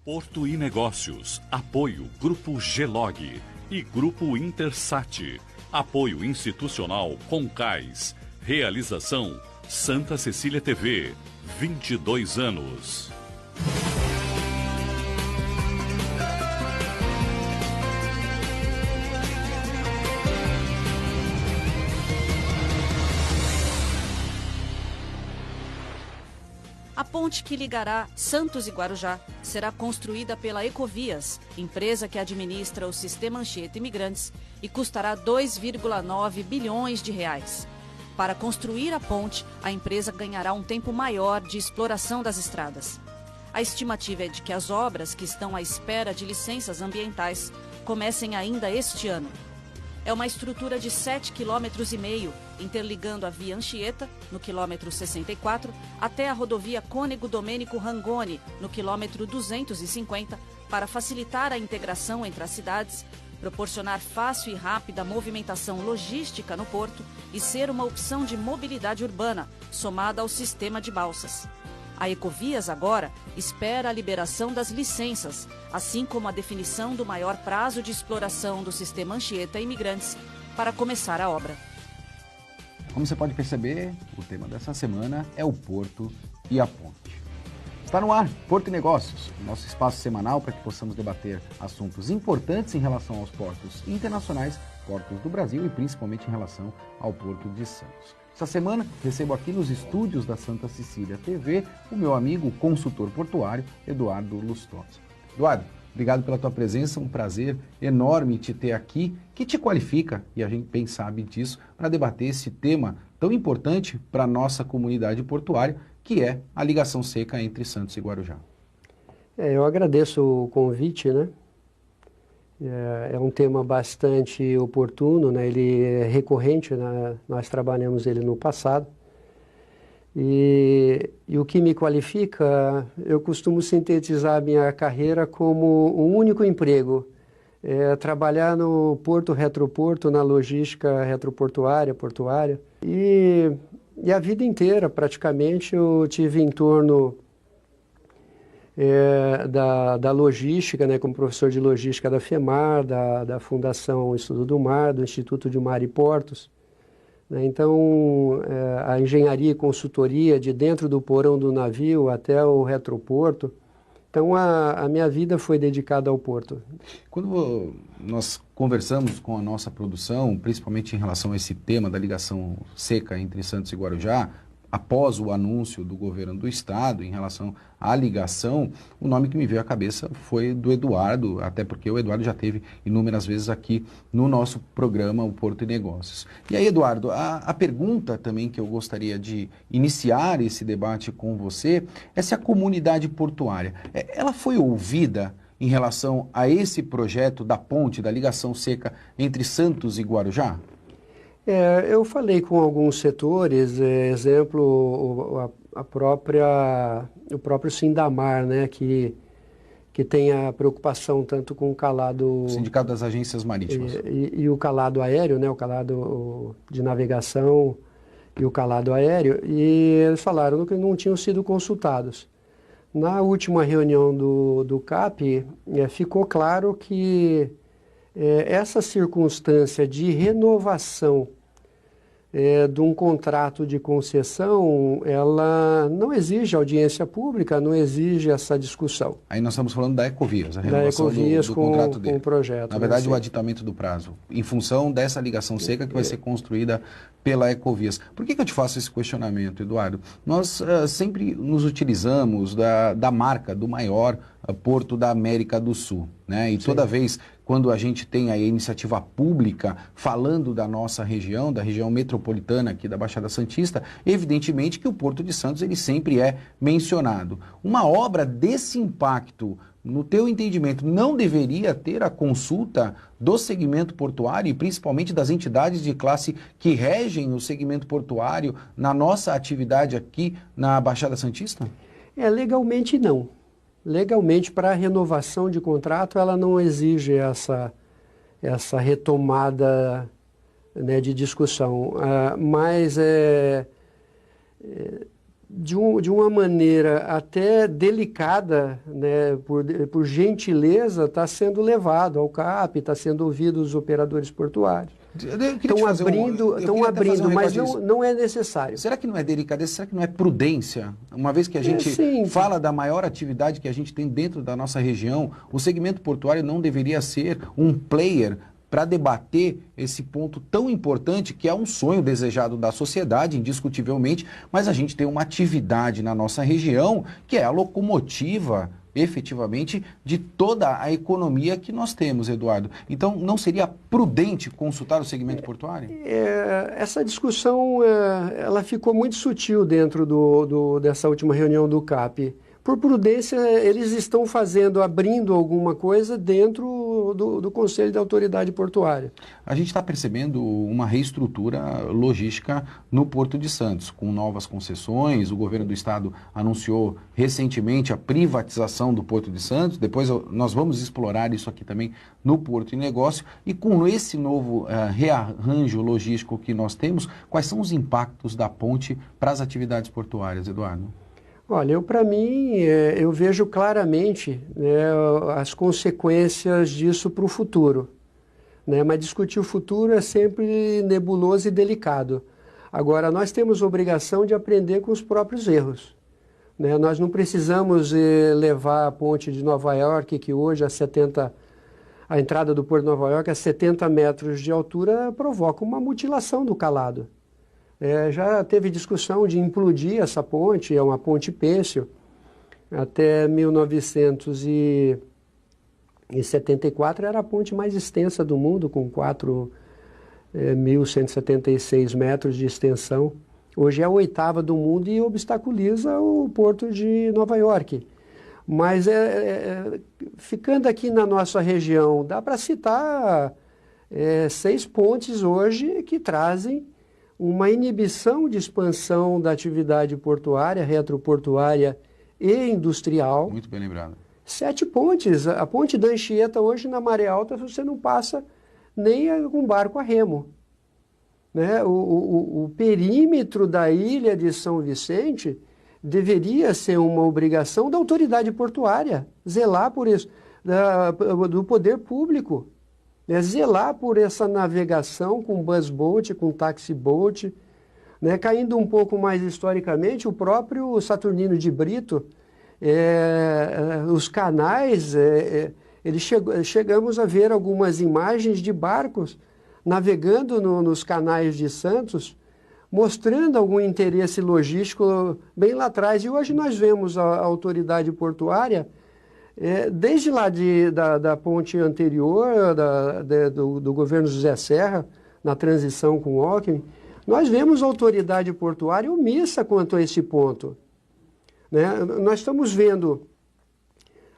Porto e Negócios. Apoio Grupo Gelog e Grupo Intersat. Apoio institucional Concais. Realização Santa Cecília TV. 22 anos. A ponte que ligará Santos e Guarujá será construída pela Ecovias, empresa que administra o sistema Anchieta Imigrantes, e custará 2,9 bilhões de reais. Para construir a ponte, a empresa ganhará um tempo maior de exploração das estradas. A estimativa é de que as obras que estão à espera de licenças ambientais comecem ainda este ano. É uma estrutura de 7,5 km, interligando a via Anchieta, no quilômetro 64, até a rodovia Cônego Domênico Rangoni, no quilômetro 250, para facilitar a integração entre as cidades, proporcionar fácil e rápida movimentação logística no porto e ser uma opção de mobilidade urbana, somada ao sistema de balsas. A Ecovias agora espera a liberação das licenças, assim como a definição do maior prazo de exploração do sistema Anchieta Imigrantes para começar a obra. Como você pode perceber, o tema dessa semana é o Porto e a Ponte. Está no ar, Porto e Negócios, nosso espaço semanal para que possamos debater assuntos importantes em relação aos portos internacionais, portos do Brasil e principalmente em relação ao Porto de Santos. Essa semana, recebo aqui nos estúdios da Santa Cecília TV o meu amigo consultor portuário, Eduardo Lustosa. Eduardo, obrigado pela tua presença, um prazer enorme te ter aqui, que te qualifica, e a gente bem sabe disso, para debater esse tema tão importante para a nossa comunidade portuária, que é a ligação seca entre Santos e Guarujá. Eu agradeço o convite, né? É um tema bastante oportuno, né? Ele é recorrente, né? Nós trabalhamos ele no passado. E o que me qualifica, eu costumo sintetizar a minha carreira como um único emprego. Trabalhar no porto retroporto, na logística retroportuária, portuária. E a vida inteira, praticamente, eu tive em torno da logística, né, como professor de logística da FEMAR, da Fundação Estudo do Mar, do Instituto de Mar e Portos. Né? Então, a engenharia e consultoria de dentro do porão do navio até o retroporto. Então, a minha vida foi dedicada ao porto. Quando nós conversamos com a nossa produção, principalmente em relação a esse tema da ligação seca entre Santos e Guarujá, após o anúncio do governo do estado em relação à ligação, o nome que me veio à cabeça foi do Eduardo, até porque o Eduardo já esteve inúmeras vezes aqui no nosso programa, o Porto e Negócios. E aí, Eduardo, a pergunta também que eu gostaria de iniciar esse debate com você é se a comunidade portuária, ela foi ouvida em relação a esse projeto da ponte, da ligação seca entre Santos e Guarujá? Eu falei com alguns setores, exemplo, o próprio Sindamar, né, que tem a preocupação tanto com o calado... O Sindicato das Agências Marítimas. E o calado aéreo, né, o calado de navegação e o calado aéreo, e eles falaram que não tinham sido consultados. Na última reunião do CAP, ficou claro que essa circunstância de renovação de um contrato de concessão, ela não exige audiência pública, não exige essa discussão. Aí nós estamos falando da Ecovias, a renovação do contrato dele. Com o projeto. Na verdade, o aditamento do prazo, em função dessa ligação seca que vai ser construída pela Ecovias. Por que eu te faço esse questionamento, Eduardo? Nós sempre nos utilizamos da marca do maior porto da América do Sul, né? E toda vez quando a gente tem a iniciativa pública falando da nossa região, da região metropolitana aqui da Baixada Santista, evidentemente que o Porto de Santos ele sempre é mencionado. Uma obra desse impacto, no teu entendimento, não deveria ter a consulta do segmento portuário e principalmente das entidades de classe que regem o segmento portuário na nossa atividade aqui na Baixada Santista? Legalmente não. Legalmente, para a renovação de contrato, ela não exige essa retomada, né, de discussão. Mas de uma maneira até delicada, né, por gentileza, está sendo levado ao CAP, está sendo ouvido os operadores portuários. Estão abrindo, mas não é necessário. Será que não é delicadeza? Será que não é prudência? Uma vez que a gente fala da maior atividade que a gente tem dentro da nossa região, o segmento portuário não deveria ser um player para debater esse ponto tão importante, que é um sonho desejado da sociedade, indiscutivelmente, mas a gente tem uma atividade na nossa região que é a locomotiva, efetivamente, de toda a economia que nós temos, Eduardo. Então, não seria prudente consultar o segmento portuário? Essa discussão ela ficou muito sutil dentro dessa última reunião do CAP. Por prudência, eles estão abrindo alguma coisa dentro do Conselho da Autoridade Portuária. A gente está percebendo uma reestrutura logística no Porto de Santos, com novas concessões. O governo do estado anunciou recentemente a privatização do Porto de Santos. Depois nós vamos explorar isso aqui também no Porto e Negócio. E com esse novo rearranjo logístico que nós temos, quais são os impactos da ponte para as atividades portuárias, Eduardo? Olha, para mim, eu vejo claramente, né, as consequências disso para o futuro. Né? Mas discutir o futuro é sempre nebuloso e delicado. Agora, nós temos a obrigação de aprender com os próprios erros. Né? Nós não precisamos levar a ponte de Nova York, que hoje a entrada do Porto de Nova York a 70 metros de altura, provoca uma mutilação do calado. Já teve discussão de implodir essa ponte, é uma ponte pêncil. Até 1974 era a ponte mais extensa do mundo, com 4.176 metros de extensão. Hoje é a 8ª do mundo e obstaculiza o Porto de Nova York. Mas ficando aqui na nossa região, dá para citar 6 pontes hoje que trazem uma inibição de expansão da atividade portuária, retroportuária e industrial. Muito bem lembrado. 7 pontes. A ponte da Anchieta hoje, na maré alta, você não passa nem com barco a remo. Né? O perímetro da ilha de São Vicente deveria ser uma obrigação da autoridade portuária, zelar por isso, do poder público. Zelar por essa navegação com busboat, com taxiboat, né? Caindo um pouco mais historicamente, o próprio Saturnino de Brito, os canais, chegamos a ver algumas imagens de barcos navegando nos canais de Santos, mostrando algum interesse logístico bem lá atrás. E hoje nós vemos a autoridade portuária, desde lá da ponte anterior, do governo José Serra, na transição com o Alckmin, nós vemos a autoridade portuária omissa quanto a esse ponto. Né? Nós estamos vendo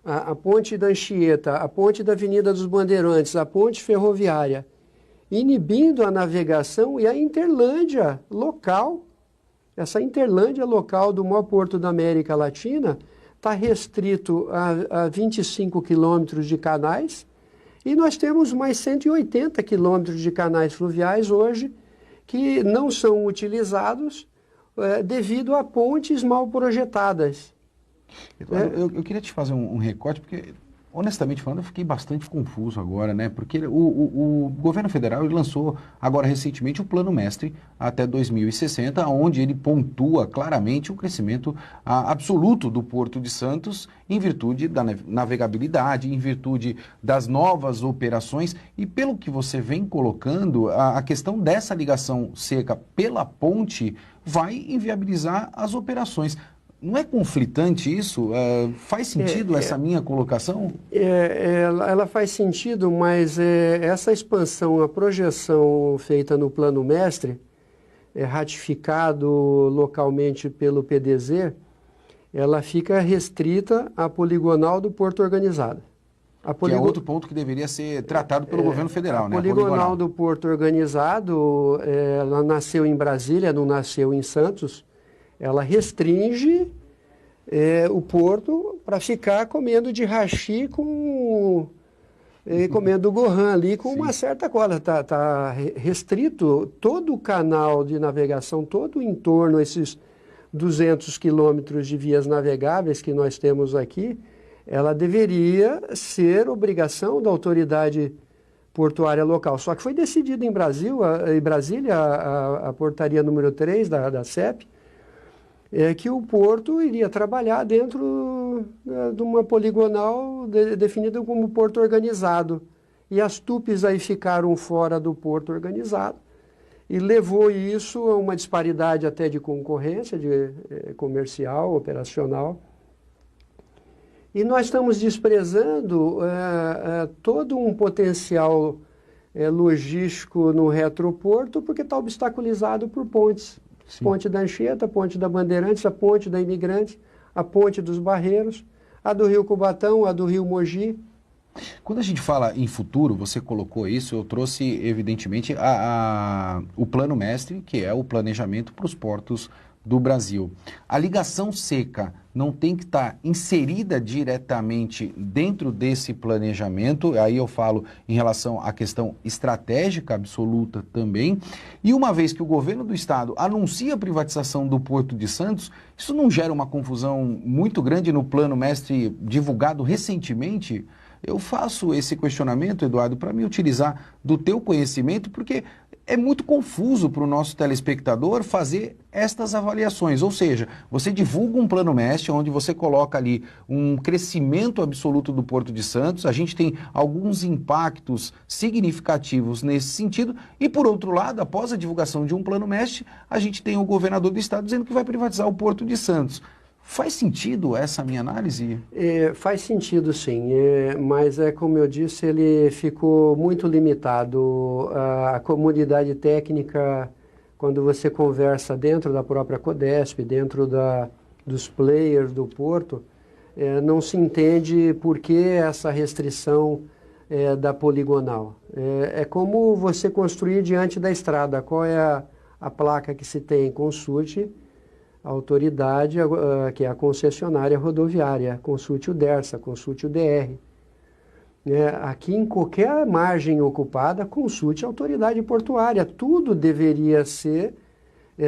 a ponte da Anchieta, a ponte da Avenida dos Bandeirantes, a ponte ferroviária, inibindo a navegação, e a Interlândia local, essa Interlândia local do maior porto da América Latina, está restrito a 25 quilômetros de canais, e nós temos mais 180 quilômetros de canais fluviais hoje que não são utilizados devido a pontes mal projetadas. Eu queria te fazer um recorte, porque, honestamente falando, eu fiquei bastante confuso agora, né? Porque o governo federal lançou agora recentemente o Plano Mestre até 2060, onde ele pontua claramente o crescimento absoluto do Porto de Santos em virtude da navegabilidade, em virtude das novas operações, e pelo que você vem colocando, a questão dessa ligação seca pela ponte vai inviabilizar as operações. Não é conflitante isso? Faz sentido essa minha colocação? Ela faz sentido, mas essa expansão, a projeção feita no Plano Mestre, ratificado localmente pelo PDZ, ela fica restrita à poligonal do Porto Organizado. Que é outro ponto que deveria ser tratado pelo governo federal, né? A poligonal do Porto Organizado, ela nasceu em Brasília, não nasceu em Santos. Ela restringe o porto para ficar comendo de hashi comendo gohan ali com uma certa cola. Está restrito todo o canal de navegação, todo o entorno, esses 200 quilômetros de vias navegáveis que nós temos aqui, ela deveria ser obrigação da autoridade portuária local. Só que foi decidido em Brasília, a portaria número 3 da CEP, que o porto iria trabalhar dentro de uma poligonal definida como porto organizado. E as tupes aí ficaram fora do porto organizado e levou isso a uma disparidade até de concorrência, comercial, operacional. E nós estamos desprezando todo um potencial logístico no retroporto porque está obstaculizado por pontes. Sim. Ponte da Anchieta, ponte da Bandeirantes, a ponte da Imigrantes, a ponte dos Barreiros, a do Rio Cubatão, a do Rio Mogi. Quando a gente fala em futuro, você colocou isso, eu trouxe evidentemente o plano mestre, que é o planejamento para os portos do Brasil. A ligação seca não tem que estar inserida diretamente dentro desse planejamento, aí eu falo em relação à questão estratégica absoluta também, e uma vez que o governo do estado anuncia a privatização do Porto de Santos, isso não gera uma confusão muito grande no plano mestre divulgado recentemente? Eu faço esse questionamento, Eduardo, para me utilizar do teu conhecimento, porque é muito confuso para o nosso telespectador fazer estas avaliações. Ou seja, você divulga um plano mestre onde você coloca ali um crescimento absoluto do Porto de Santos, a gente tem alguns impactos significativos nesse sentido, e por outro lado, após a divulgação de um plano mestre, a gente tem o governador do estado dizendo que vai privatizar o Porto de Santos. Faz sentido essa minha análise? Faz sentido, sim, mas como eu disse, ele ficou muito limitado. A comunidade técnica, quando você conversa dentro da própria Codesp, dentro dos players do Porto, não se entende por que essa restrição da poligonal. É como você construir diante da estrada. Qual é a placa que se tem? Consulte a autoridade, que é a concessionária rodoviária, consulte o DERSA, consulte o DR. Aqui, em qualquer margem ocupada, consulte a autoridade portuária. Tudo deveria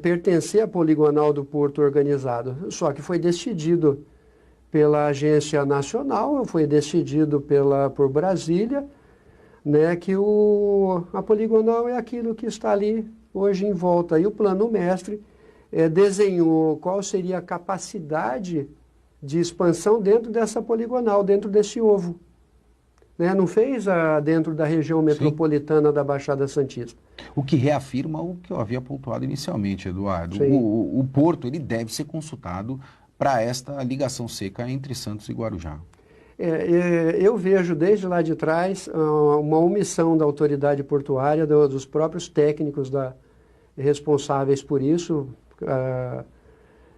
pertencer à poligonal do porto organizado. Só que foi decidido pela agência nacional, foi decidido por Brasília, que a poligonal é aquilo que está ali hoje em volta. E o plano mestre desenhou qual seria a capacidade de expansão dentro dessa poligonal, dentro desse ovo. Não fez dentro da região metropolitana da Baixada Santista. O que reafirma o que eu havia pontuado inicialmente, Eduardo. O porto ele deve ser consultado para esta ligação seca entre Santos e Guarujá. Eu vejo desde lá de trás uma omissão da autoridade portuária, dos próprios técnicos responsáveis por isso,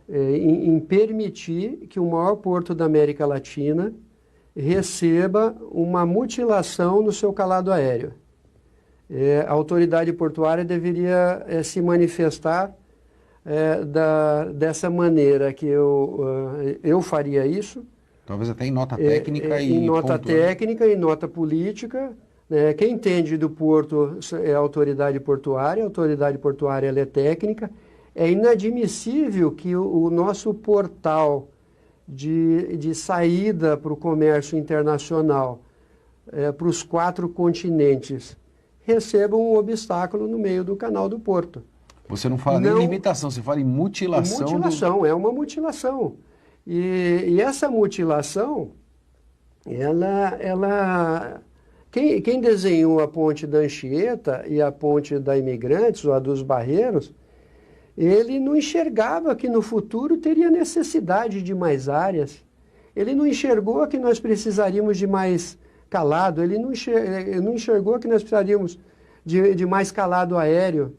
em permitir que o maior porto da América Latina receba uma mutilação no seu calado aéreo. A autoridade portuária deveria se manifestar dessa maneira, que eu faria isso. Talvez até em nota técnica em nota técnica, em nota política. Quem entende do porto é a autoridade portuária ela é técnica. É inadmissível que o nosso portal de saída para o comércio internacional, para os 4 continentes, receba um obstáculo no meio do canal do Porto. Você não fala nem em limitação, você fala em mutilação. É uma mutilação. E essa mutilação, quem desenhou a ponte da Anchieta e a ponte da Imigrantes, ou a dos Barreiros, ele não enxergava que no futuro teria necessidade de mais áreas. Ele não enxergou que nós precisaríamos de mais calado, ele não enxergou que nós precisaríamos de mais calado aéreo.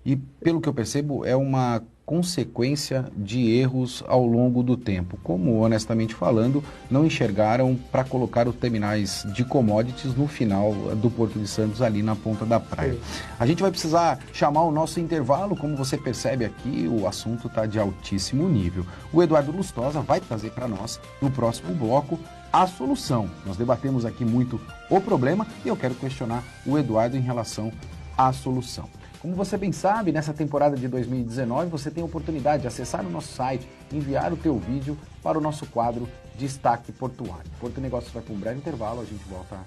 E, pelo que eu percebo, é uma consequência de erros ao longo do tempo. Como, honestamente falando, não enxergaram para colocar os terminais de commodities no final do Porto de Santos, ali na ponta da praia. A gente vai precisar chamar o nosso intervalo. Como você percebe aqui, o assunto está de altíssimo nível. O Eduardo Lustosa vai trazer para nós, no próximo bloco, a solução. Nós debatemos aqui muito o problema e eu quero questionar o Eduardo em relação à solução. Como você bem sabe, nessa temporada de 2019, você tem a oportunidade de acessar o nosso site, enviar o teu vídeo para o nosso quadro Destaque Portuário. Porto Negócios vai para um breve intervalo, a gente volta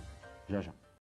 já já.